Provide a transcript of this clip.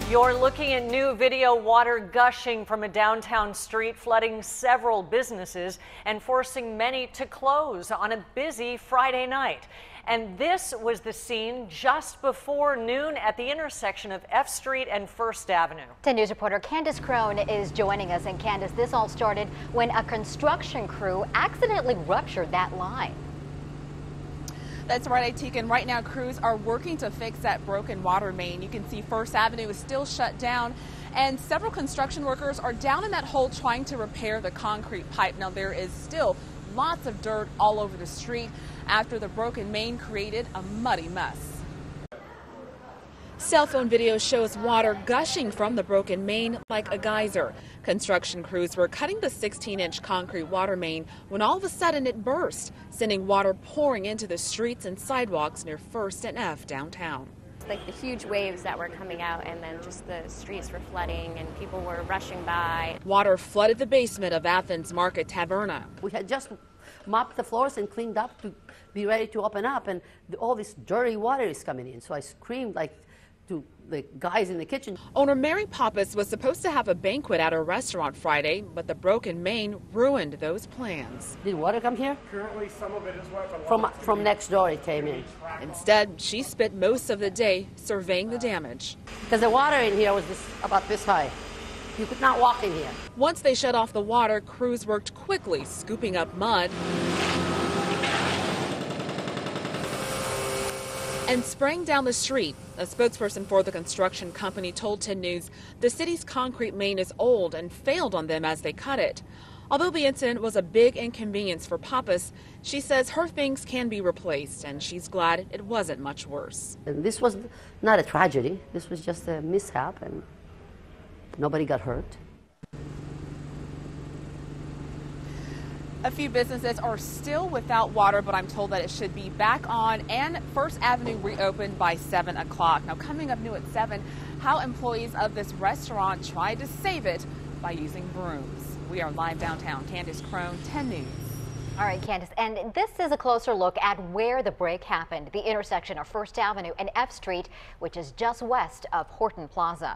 You're looking at new video. Water gushing from a downtown street, flooding several businesses and forcing many to close on a busy Friday night. And this was the scene just before noon at the intersection of F Street and First Avenue. 10 News reporter Candace Crone is joining us. And Candace, this all started when a construction crew accidentally ruptured that line. That's right, Aitika, and right now crews are working to fix that broken water main. You can see First Avenue is still shut down, and several construction workers are down in that hole trying to repair the concrete pipe. Now, there is still lots of dirt all over the street after the broken main created a muddy mess. Cell phone video shows water gushing from the broken main like a geyser. Construction crews were cutting the 16-inch concrete water main when all of a sudden it burst, sending water pouring into the streets and sidewalks near First and F downtown. Like the huge waves that were coming out, and then just the streets were flooding and people were rushing by. Water flooded the basement of Athens Market Taverna. We had just mopped the floors and cleaned up to be ready to open up, and all this dirty water is coming in. So I screamed to the guys in the kitchen. Owner Mary Pappas was supposed to have a banquet at her restaurant Friday, but the broken main ruined those plans. Did water come here? Currently, some of it is wet. From next door it came in. Instead, she spent most of the day surveying the damage. Because the water in here was about this high. You could not walk in here. Once they shut off the water, crews worked quickly, scooping up mud and spraying down the street. A spokesperson for the construction company told 10 News the city's concrete main is old and failed on them as they cut it. Although the incident was a big inconvenience for Pappas, she says her things can be replaced, and she's glad it wasn't much worse. And this was not a tragedy. This was just a mishap, and nobody got hurt. A few businesses are still without water, but I'm told that it should be back on and First Avenue reopened by 7 o'clock. Now, coming up new at 7, how employees of this restaurant tried to save it by using brooms. We are live downtown. Candace Crone, 10 News. All right, Candace, and this is a closer look at where the break happened, the intersection of First Avenue and F Street, which is just west of Horton Plaza.